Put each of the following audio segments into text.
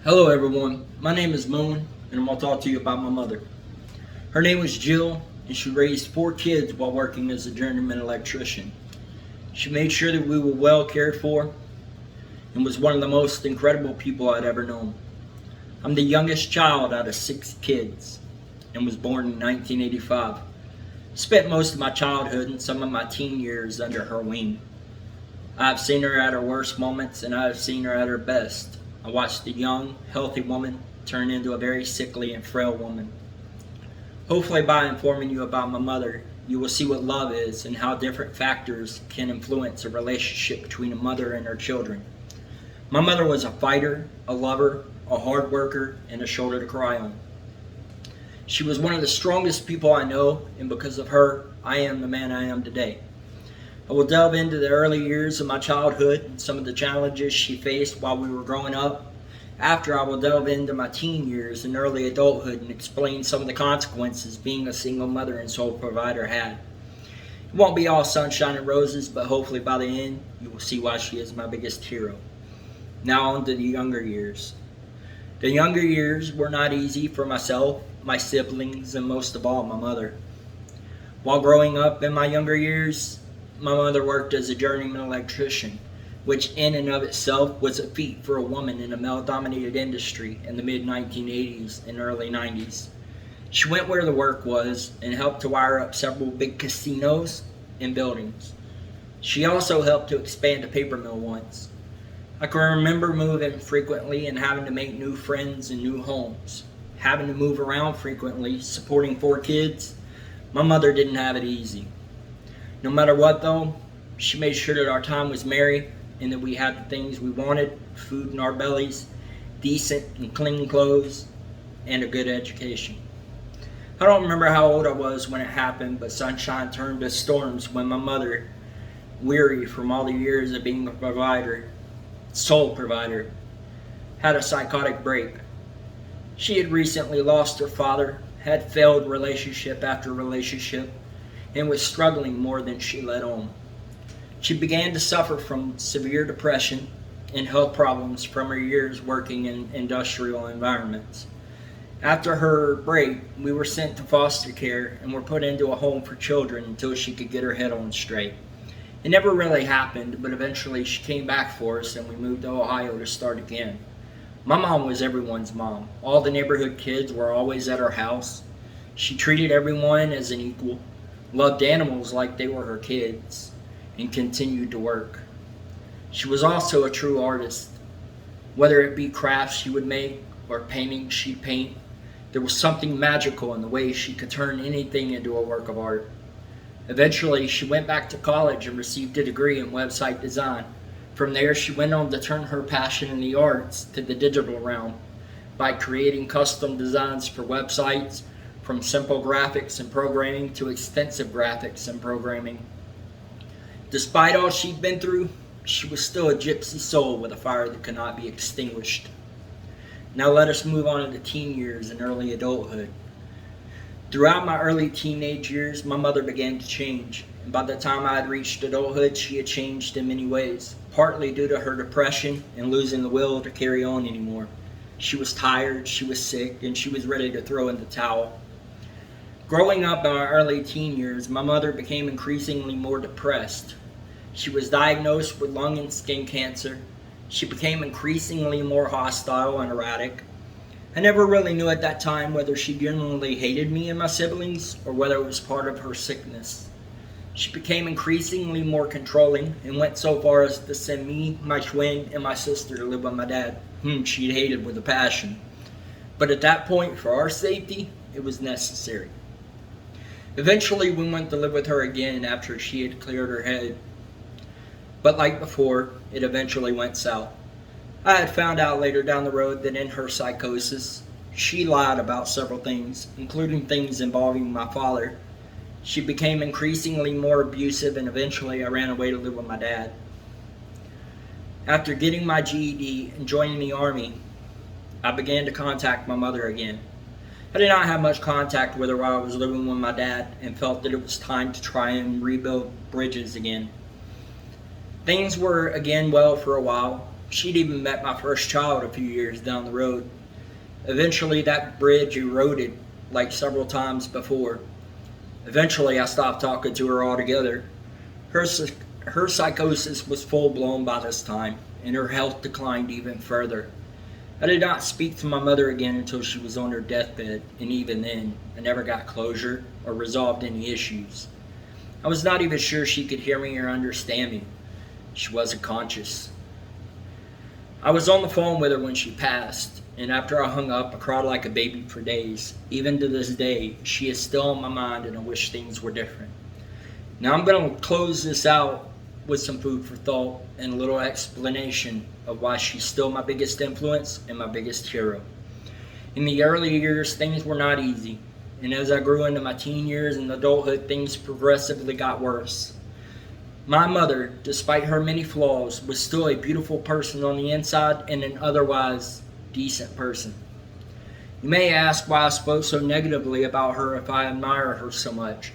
Hello everyone, my name is Moon and I'm going to talk to you about my mother. Her name was Jill and she raised 4 kids while working as a journeyman electrician. She made sure that we were well cared for and was one of the most incredible people I'd ever known. I'm the youngest child out of 6 kids and was born in 1985. Spent most of my childhood and some of my teen years under her wing. I've seen her at her worst moments and I've seen her at her best. I watched a young, healthy woman turn into a very sickly and frail woman. Hopefully by informing you about my mother, you will see what love is and how different factors can influence a relationship between a mother and her children. My mother was a fighter, a lover, a hard worker, and a shoulder to cry on. She was one of the strongest people I know, and because of her, I am the man I am today. I will delve into the early years of my childhood and some of the challenges she faced while we were growing up. After, I will delve into my teen years and early adulthood and explain some of the consequences being a single mother and sole provider had. It won't be all sunshine and roses, but hopefully by the end, you will see why she is my biggest hero. Now on to the younger years. The younger years were not easy for myself, my siblings, and most of all, my mother. While growing up in my younger years, my mother worked as a journeyman electrician, which in and of itself was a feat for a woman in a male-dominated industry in the mid-1980s and early 90s. She went where the work was and helped to wire up several big casinos and buildings. She also helped to expand a paper mill once. I can remember moving frequently and having to make new friends and new homes. Having to move around frequently, supporting 4 kids, my mother didn't have it easy. No matter what though, she made sure that our time was merry and that we had the things we wanted, food in our bellies, decent and clean clothes, and a good education. I don't remember how old I was when it happened, but sunshine turned to storms when my mother, weary from all the years of being a provider, sole provider, had a psychotic break. She had recently lost her father, had failed relationship after relationship, and was struggling more than she let on. She began to suffer from severe depression and health problems from her years working in industrial environments. After her break, we were sent to foster care and were put into a home for children until she could get her head on straight. It never really happened, but eventually she came back for us and we moved to Ohio to start again. My mom was everyone's mom. All the neighborhood kids were always at her house. She treated everyone as an equal, loved animals like they were her kids, and continued to work. She was also a true artist. Whether it be crafts she would make or paintings she'd paint, there was something magical in the way she could turn anything into a work of art. Eventually, she went back to college and received a degree in website design. From there, she went on to turn her passion in the arts to the digital realm by creating custom designs for websites, from simple graphics and programming to extensive graphics and programming. Despite all she'd been through, she was still a gypsy soul with a fire that could not be extinguished. Now let us move on to the teen years and early adulthood. Throughout my early teenage years, my mother began to change, and by the time I had reached adulthood, she had changed in many ways, partly due to her depression and losing the will to carry on anymore. She was tired, she was sick, and she was ready to throw in the towel. Growing up in my early teen years, my mother became increasingly more depressed. She was diagnosed with lung and skin cancer. She became increasingly more hostile and erratic. I never really knew at that time whether she genuinely hated me and my siblings or whether it was part of her sickness. She became increasingly more controlling and went so far as to send me, my twin, and my sister to live with my dad, whom she hated with a passion. But at that point, for our safety, it was necessary. Eventually, we went to live with her again after she had cleared her head. But like before, it eventually went south. I had found out later down the road that in her psychosis, she lied about several things, including things involving my father. She became increasingly more abusive and eventually I ran away to live with my dad. After getting my GED and joining the Army, I began to contact my mother again. I did not have much contact with her while I was living with my dad and felt that it was time to try and rebuild bridges again. Things were again well for a while. She'd even met my first child a few years down the road. Eventually, that bridge eroded like several times before. Eventually, I stopped talking to her altogether. Her psychosis was full blown by this time, and her health declined even further. I did not speak to my mother again until she was on her deathbed, and even then, I never got closure or resolved any issues. I was not even sure she could hear me or understand me. She wasn't conscious. I was on the phone with her when she passed, and after I hung up, I cried like a baby for days. Even to this day, she is still on my mind, and I wish things were different. Now I'm going to close this out with some food for thought and a little explanation of why she's still my biggest influence and my biggest hero. In the early years, things were not easy, and as I grew into my teen years and adulthood, things progressively got worse. My mother, despite her many flaws, was still a beautiful person on the inside and an otherwise decent person. You may ask why I spoke so negatively about her if I admire her so much.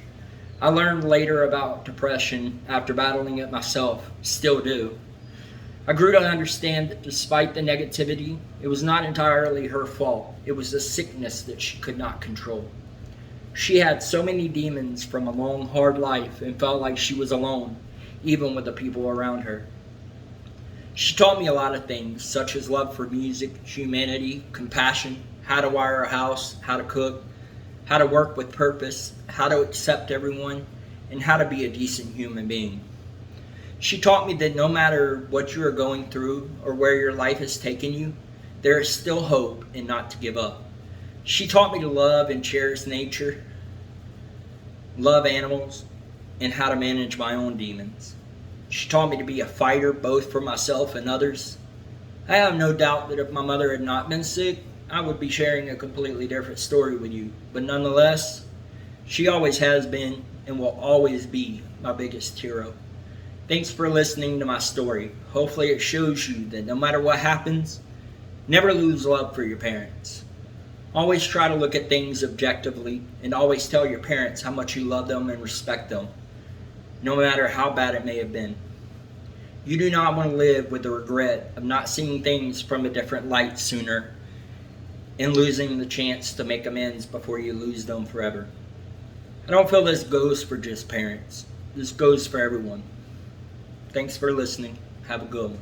I learned later about depression after battling it myself, still do. I grew to understand that despite the negativity, it was not entirely her fault. It was a sickness that she could not control. She had so many demons from a long, hard life and felt like she was alone, even with the people around her. She taught me a lot of things, such as love for music, humanity, compassion, how to wire a house, how to cook, how to work with purpose, how to accept everyone, and how to be a decent human being. She taught me that no matter what you are going through or where your life has taken you, there is still hope and not to give up. She taught me to love and cherish nature, love animals, and how to manage my own demons. She taught me to be a fighter both for myself and others. I have no doubt that if my mother had not been sick, I would be sharing a completely different story with you. But nonetheless, she always has been and will always be my biggest hero. Thanks for listening to my story. Hopefully it shows you that no matter what happens, never lose love for your parents. Always try to look at things objectively and always tell your parents how much you love them and respect them, no matter how bad it may have been. You do not want to live with the regret of not seeing things from a different light sooner and losing the chance to make amends before you lose them forever. I don't feel this goes for just parents. This goes for everyone. Thanks for listening. Have a good one.